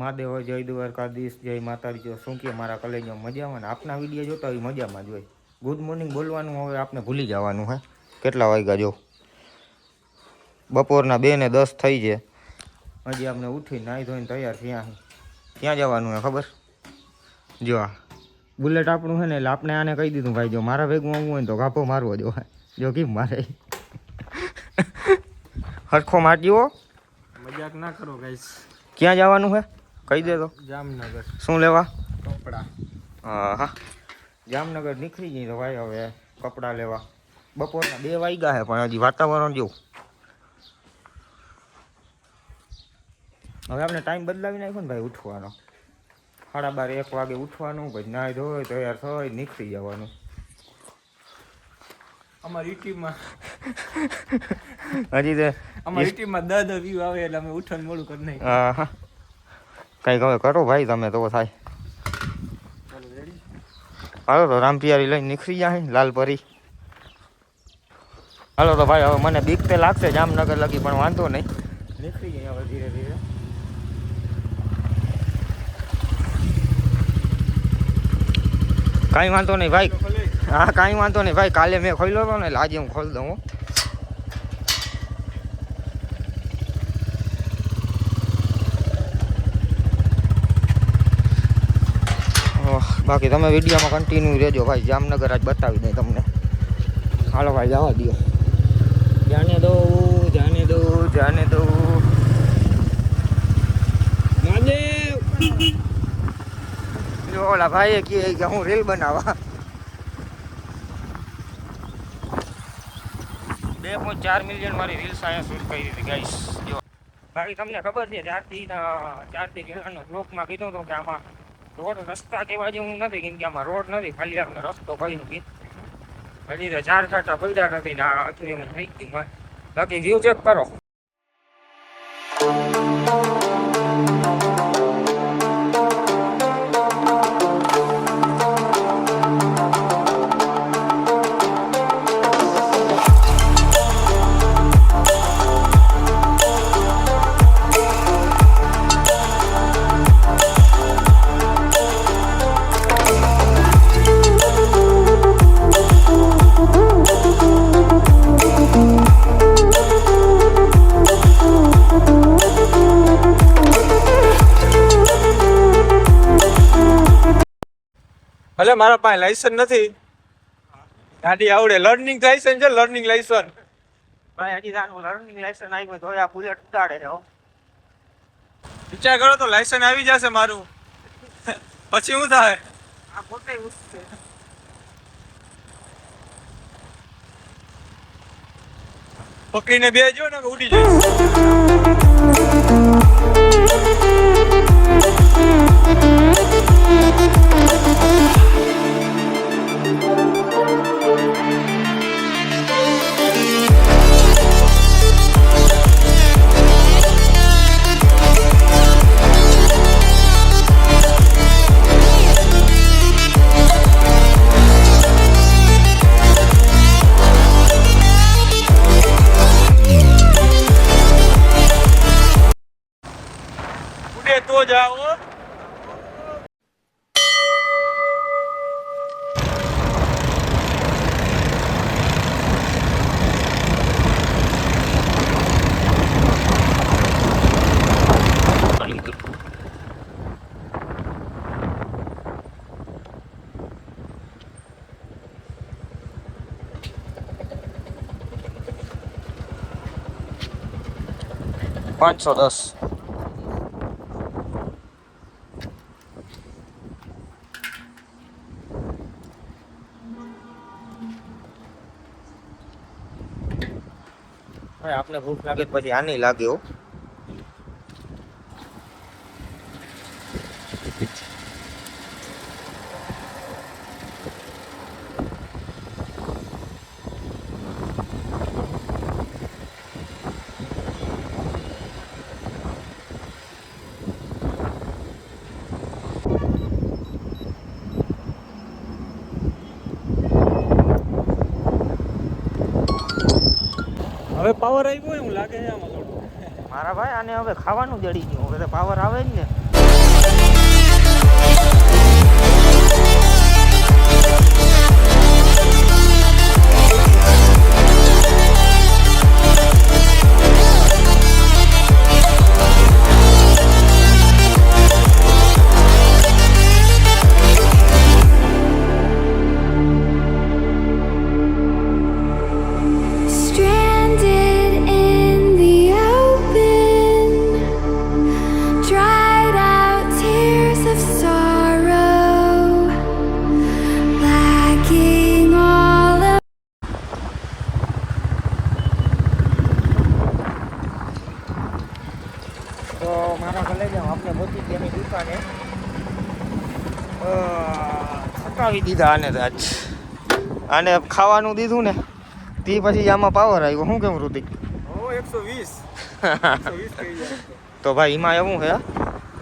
મહાદેવ હોય, જય દ્વારકાધીશ, જય માતાજી. જો શું કે મારા કલેજો મજામાં ને આપના વિડીયો જોતા હોય મજામાં જ હોય. ગુડ મોર્નિંગ બોલવાનું હવે આપને ભૂલી જવાનું હે. કેટલા વાગ્યા જો બપોરના 2 ને 10 થઈ છે. હજી આપણે ઉઠી નાહી ધોઈને તૈયાર થયા. ક્યાં જવાનું હે ખબર? જો આ બુલેટ આપણું છે ને, એટલે આપણે આને કહી દીધું ભાઈ જો મારા ભેગું આવવું હોય ને તો ગાભો મારવો જો. જો કેમ મારે હરખો મારજો. મજાક ના કરો ગાઈસ. ક્યાં જવાનું છે કહી દે તો. જામનગર. શું લેવા? કપડા. હા, જામનગર નીકળી જઈએ તો ભાઈ હવે કપડાં લેવા. બપોરના 2 વાગ્યા છે પણ હજી વાતાવરણ જેવું. હવે આપણે ટાઈમ બદલાવી નાખ્યો ને ભાઈ ઉઠવાનો. 12:30 1 વાગે ઉઠવાનું, પછી નાહી ધોઈ તૈયાર થઈ નીકળી જવાનું. અમારી ટીમમાં હજી તે અમારી ટીમમાં 10 વ્યૂ આવે એટલે અમે ઉઠવાનું મોડું કરી નાખીએ. હા, કંઈક હવે કરો ભાઈ તમે તો થાય. હાલો તો રામપિયારી લઈને નીકળી જાય લાલપરી. હાલો તો ભાઈ હવે મને બીક તે લાગશે જામનગર લગી પણ વાંધો નહીં, નીકળી જાય હવે ધીરે ધીરે. કાંઈ વાંધો નહીં ભાઈ. હા કાંઈ વાંધો નહીં ભાઈ, કાલે મેં ખોલ્યો હતો ને એટલે આજે હું ખોલી દઉં. બાકી તમે વિડીયોમાં કન્ટિન્યુ રહેજો ભાઈ. જામનગર આજ બતાવી દે તમને. હાલો ભાઈ જવા દો. જાને દો જાને દો જાને દો. જો ઓલા ભાઈએ કહે કે હું રીલ બનાવવા. 2.4 મિલિયન વાળી રીલ્સ અહીંયા શૂટ કરી હતી ગાઈસ. જો બાકી તમને ખબર છે ચારથી પહેલાનો બ્લોકમાં કીધું હતું કે આમાં રોડ રસ્તા કેવા જેવું નથી, કેમ કે આમાં રોડ નથી, ખાલી આપણે રસ્તો કરી નથી. હજી તો 4 કાંટા પડ્યા નથી ને આ અથડીને થઈ ગઈ. બાકી વ્યૂ ચેક કરો. ભલે મારા પાસે લાયસન્સ નથી, ગાડી આવડે. લર્નિંગ લાયસન્સ છે, લર્નિંગ લાયસન્સ. ભાઈ હજી તારું લર્નિંગ લાયસન્સ આવ્યું તો આ બુલેટ ઉતાડે છે. વિચાર કરો તો લાયસન્સ આવી જશે મારું, પછી શું થાય? આ પોતે ઉઠશે. પકડીને બેજો ને ઉડી જાય. તો જાઓ. $510. આપને ભૂખ લાગે પછી આની લાગે હો. હવે પાવર આવ્યો એવું લાગે છે આમાં થોડું. મારા ભાઈ આને હવે ખાવાનું જડી ગયું, હવે પાવર આવે જ ને. Stranded in the open, dried out tears of sorrow, lacking all of તો મારા ભલે જાઓ આપણે પહોંચી ગયા એની દુકાને થકાવી દીધા આને તો આજ આને ખાવાનું દીધું ને તે પછી આમાં પાવર આવ્યો શું કેવું ઋતિક ઓ 120 કહી જાય. તો ભાઈ એમાં એવું છે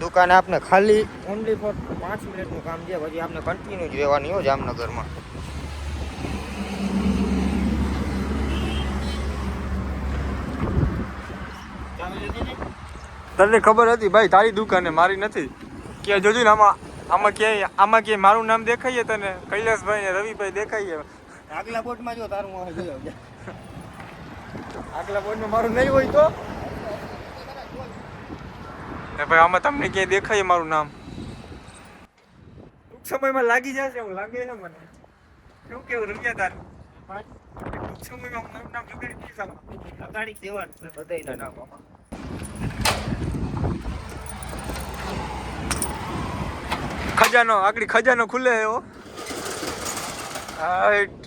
દુકાને આપણે ખાલી ઓનલી ફોર 5 મિનિટનું કામ છે પછી આપણે કન્ટિન્યુ જ રહેવાની હોય જામનગરમાં તને ખબર હતી ભાઈ તારી દુકાને મારી નથી કે જોજો ને આમાં ક્યાંય મારું નામ દેખાઈએ તને કૈલાસભાઈ ને રવિભાઈ દેખાઈએ આગલા બોટમાં જો તારું આવે જોયો આગલા બોર્ડમાં મારું નહીં હોય તો ને ભાઈ આમાં તમને ક્યાંય દેખાય મારું નામ ટૂંક સમયમાં લાગી જશે એવું લાગે ને મને શું કેવું રૂપિયા તારું ટૂંક સમયમાં મારું નામ જુગાડી દઈશ આમાં. અગાડી દેવાનું છે બધાયના નામમાં ખજાનો આકડી ખજાનો ખુલે એવો હાઈટ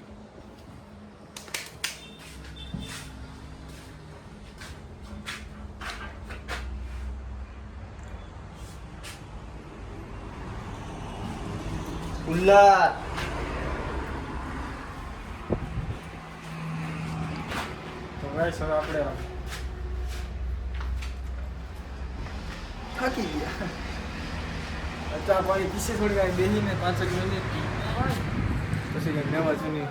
ખુલ્લા તો ભાઈ સર આપણે થાકી ગયા ચા પાણી પીસે થોડી વાર બેસીને 5 મિનિટ પછી કંઈક નવા જૂની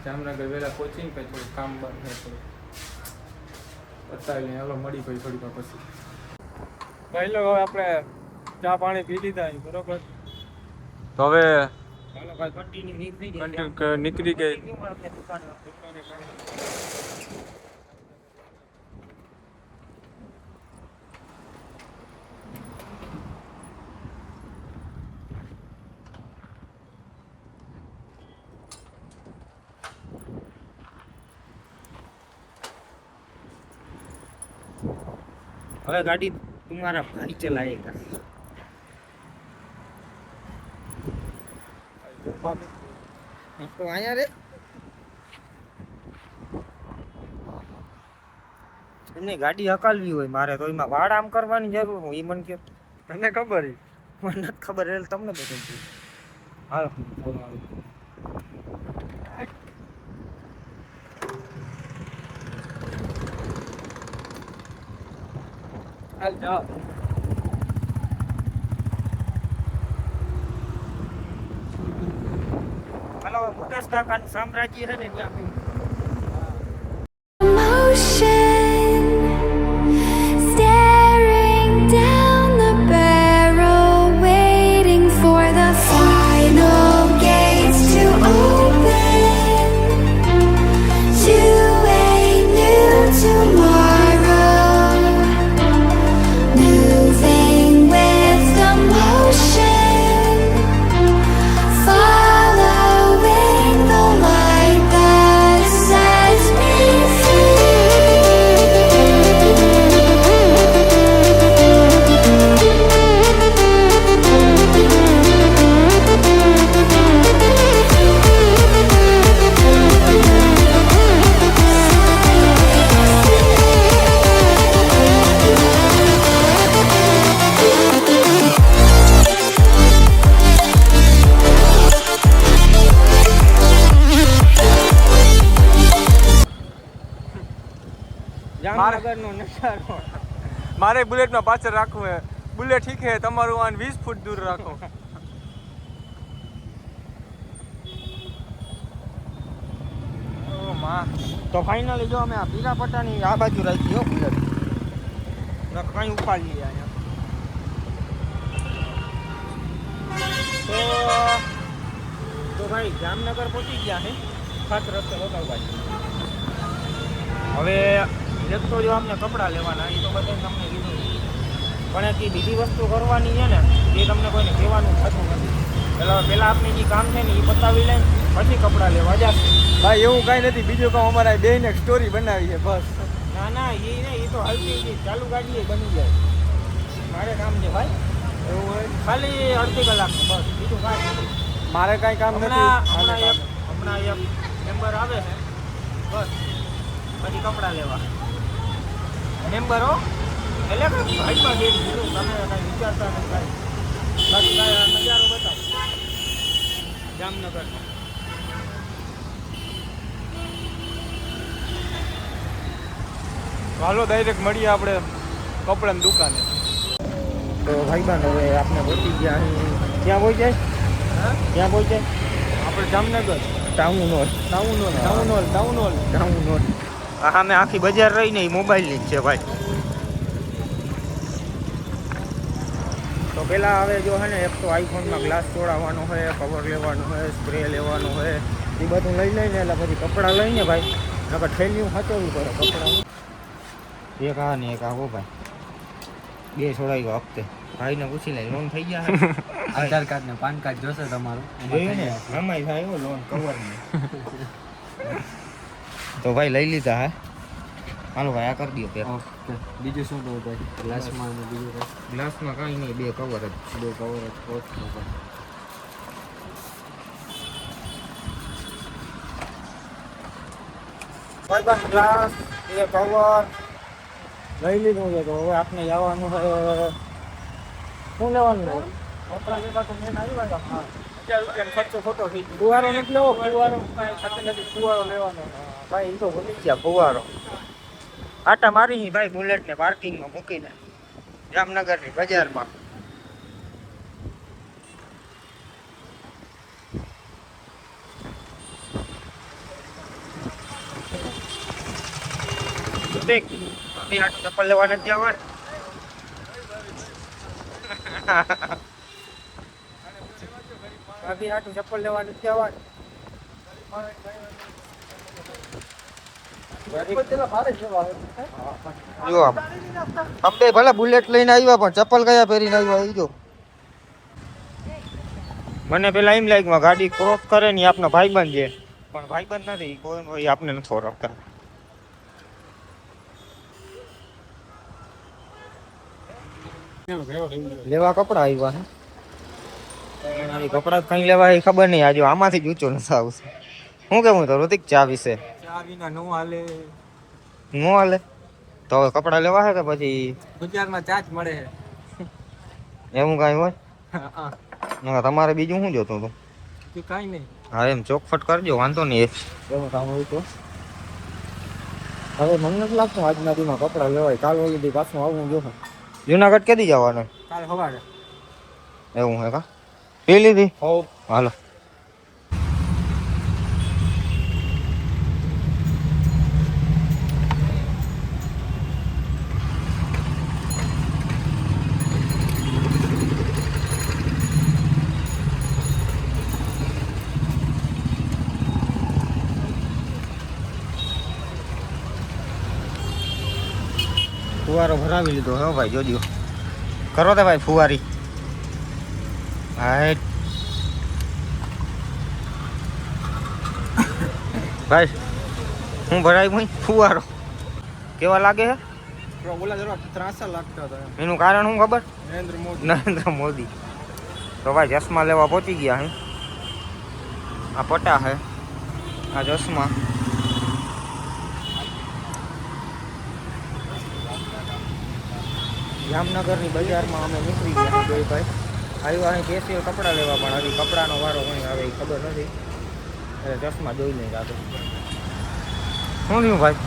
જામનગર વહેલા પહોંચીને કંઈ થોડું કામ બંધ થાય થોડું બતાવીને હાલો મળી ભાઈ થોડી વાર પછી ભાઈ લો હવે આપણે ચા પાણી પી લીધા બરોબર તો હવે ચાલો ભાઈ કન્ટિન્યુ નીકળી નીકળી ગઈ આપણે દુકાને હવે ગાડી तुम्हारा भाई चलाएगा तो आया रे એમની ગાડી હકાલવી હોય મારે તો એમાં વાડ આમ કરવાની જરૂર હોય એ મને કે તને ખબર મને નથી ખબર એટલે તમને બધું હાલો હાલ જાઓ હાલો મુકેશ કાકાનું સામ્રાજ્ય છે ને ત્યાં emotion, staring down the barrel, waiting for the final gates to open to a new tomorrow, moving with the motion, following the light that sets me જામનગરનો નજારો મારે બુલેટમાં પાછળ રાખવું હે બુલેટ ઠીક હે તમારું આન 20 ફૂટ દૂર રાખો ઓ માં તો ફાઇનલી જો અમે આ પીલા પટ્ટાની આ બાજુ રાખી હો બુલેટ કઈ ઉપાડી લઈએ અહીંયા તો ભાઈ જામનગર પહોંચી ગયા છે ખાસ રસ્તે બતાવવા. હવે એક તો જો આપણે કપડાં લેવાના એ તો બધાને તમને કીધું, પણ એક બીજી વસ્તુ કરવાની છે ને એ તમને કોઈને કહેવાનું થતું નથી. પહેલાં આપણે જે કામ છે ને એ બતાવી લઈને પછી કપડાં લેવા જશે. ભાઈ એવું કાંઈ નથી, બીજું કામ અમારા બેને એક સ્ટોરી બનાવી છે બસ. ના ના એ નહીં, એ તો હલકી ચાલુ ગાડી બની જાય. મારે કામ છે ભાઈ એવું હોય ખાલી અડધી કલાક બસ, બીજું કાંઈ નથી. મારે કાંઈ કામ નથી. હમણાં એક મેમ્બર આવે છે બસ, પછી કપડાં લેવા મેમ્બર હો. એટલે કે ભાઈમાં જે કીધું તમે કાંઈ વિચારતા નથી કાંઈ. બાકી કાંઈ નજારો બતાવો જામનગરનો. હાલો ડાયરેક્ટ મળીએ આપણે કપડાની દુકાને. તો ભાઈબંધ હવે આપણે પહોંચી ગયા અહીં. ક્યાં પહોંચાય? ક્યાં પહોંચાય? આપણે જામનગર ટાઉન હોલ. હા મેં આખી બજાર રહી ને એ મોબાઈલની જ છે ભાઈ. તો પેલા હવે જો હે ને એક તો આઈફોનમાં ગ્લાસ તોડાવવાનો હોય, કવર લેવાનો હોય, સ્પ્રે લેવાનો હોય, એ બધું લઈ લઈને એટલે પછી કપડાં લઈને ભાઈ નકર થેલીયું સાચવવું પડે કપડાં. એક આ ને એક આ હો ભાઈ, બે છોડાવ્યો હપ્તે. ભાઈને પૂછી લે લોન થઈ ગયા. આધાર કાર્ડ ને પાન કાર્ડ જોશે તમારું. જોઈએ ને આમાંય થાય એવો લોન કવર ને. તો ભાઈ લઈ લીધા હે. હાલો ભાઈ આ કરી દો પે. ઓકે બીજું શું કહું ભાઈ? ગ્લાસમાં ને બીજું કંઈ? ગ્લાસમાં કાંઈ નહીં, બે કવર જ. બે કવર જ ઓકે ભાઈ. ગ્લાસ બે કવર લઈ લીધું છે. તો હવે આપણે જવાનું છે. શું લેવાનું છે? કપડાં લેવા તો મેં આવ્યા હતા. હા 1000 રૂપિયાનો ખર્ચો ખોટો થઈ ગયો. ફુવારો નથી લેવો? ફુવારો કાંઈ સાથે નથી. ફુવારો લેવાનો ભાઈ, એ તો ભૂલી ગયા ફુવારો. આટા મારી ભાઈ બુલેટને પાર્કિંગમાં મૂકીને જામનગરની બજારમાં. ચપ્પલ લેવા નથી આવવાનું. ભાભી હાટું ચપ્પલ લેવા નથી આવવાનું. જો અમે ભલે બુલેટ લઈને આવ્યા પણ ચપ્પલ કયા પહેરીને આવ્યા એ જો. મને પેલા એમ લાગ્યું ગાડી ક્રોસ કરે ને આપનો ભાઈબંધ છે, પણ ભાઈબંધ નથી. કોઈ આપને નથી ઓળખતા. લેવા કપડા આવ્યા હે. કપડા કઈ લેવા એ ખબર નહીં. આજે આમાંથી જ ઊંચો નથી આવશે. શું કેવું તો ઋતિક ચા વિશે? ચા વિના નો હાલે. નો હાલે તો હવે કપડા લેવા હે કે પછી બજારમાં ચા જ મળે છે એવું કાંઈ હોય? હા તમારે બીજું શું જોતું હતું? કાંઈ નહીં. હા એમ ચોખફટ કરજો, વાંધો નહીં. એવું કામ હોય તો હવે મને નથી લાગતું આજના દીમાં કપડા લેવાય. કાલ ઓલી દી પાછું આવવું જો. જુનાગઢ કેદી જવાનું? કાલ સવારે. એવું હે કા? પી લીધી? હોવ. હાલો. ફુવારો ભરાવી લીધો હે ભાઈ, જોજો કરો તે ભાઈ ફુવારી. હાય ભાઈ હું ભરાય ભાઈ ફુવારો કેવા લાગે હે? ઓલા જરા ત્રાસા લાગતા હતા. એનું કારણ શું ખબર? નરેન્દ્ર મોદી. તો ભાઈ ચશ્મા લેવા પહોંચી ગયા હે. આ પટા હે, આ ચશ્મા. જામનગરની બજારમાં અમે નીકળી ગયા ભાઈ. આવ્યા અહીં કેસીએ કપડાં લેવા, પણ હજી કપડાનો વારો કઈ આવે એ ખબર નથી. એટલે ચશ્મા જોઈ નહીં રાતો. શું થયું ભાઈ?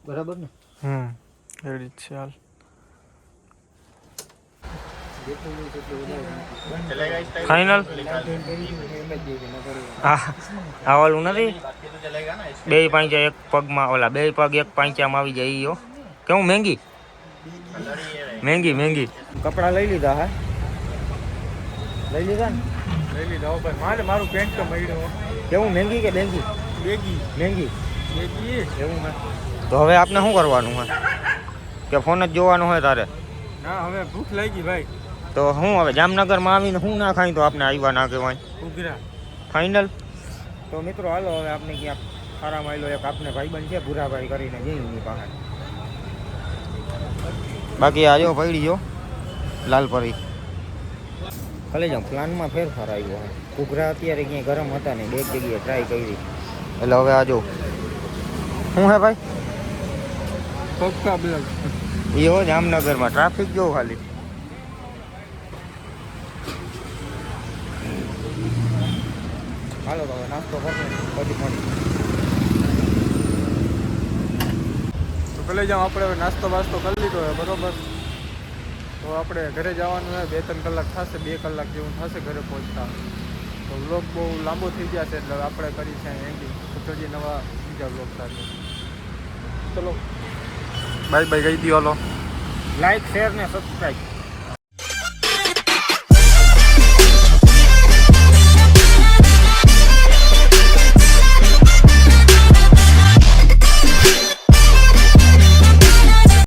બરાબર ને? એડી છે હાલ. ફાઇનલ હા ઓલું નથી બે પાંચા એક પગમાં ઓલા બે પગ એક પાંચામાં આવી જાય ઈયો કેવું મહેંગી મહેંગી કપડાં લઈ લીધા હા લઈ લીધા ને લઈ લીધા ભાઈ મારું પેન્ટ તો મળ્યું કેવું મહેંગી કે બેંગી બેગી મહેંગી એવું હે તો હવે આપણે શું કરવાનું હોય કે ફોન જ જોવાનો હોય તારે ના હવે ભૂખ લાગી ભાઈ તો શું હવે જામનગરમાં આવીને શું ના ખાઈ તો આપણે આવ્યા ના કહેવાય ઉઘરા ફાઇનલ તો મિત્રો હાલો હવે આપણે ક્યાંક સારા માયલો એક આપને ભાઈબંધ છે ભૂરાભાઈ કરીને જઈ એની પાસે બાકી આજો પડી ગયો લાલપરી ખાલી જાઉં પ્લાનમાં ફેરફાર આવ્યો હોય ઘૂઘરા અત્યારે ક્યાંય ગરમ હતા ને બે જગ્યાએ ટ્રાય કરી એટલે હવે આજો શું હે ભાઈ પક્કા બ્લડ એ હો જામનગરમાં ટ્રાફિક જો ખાલી હાલો તો હવે નાસ્તો કરજો પછી મળી તો પેલે જાઉં આપણે હવે નાસ્તો બાસ્તો કરી લીધો હોય બરોબર તો આપણે ઘરે જવાનું હોય 2-3 કલાક થશે 2 કલાક જેવું થશે ઘરે પહોંચતા તો વ્લોગ બહુ લાંબો થઈ ગયા છે એટલે આપણે કરી છે એન્ડિંગ તો જે નવા બીજા વ્લોગ સાથે ચલો બાય બાય કહી દો હાલો લાઈક શેર ને સબસ્ક્રાઈબ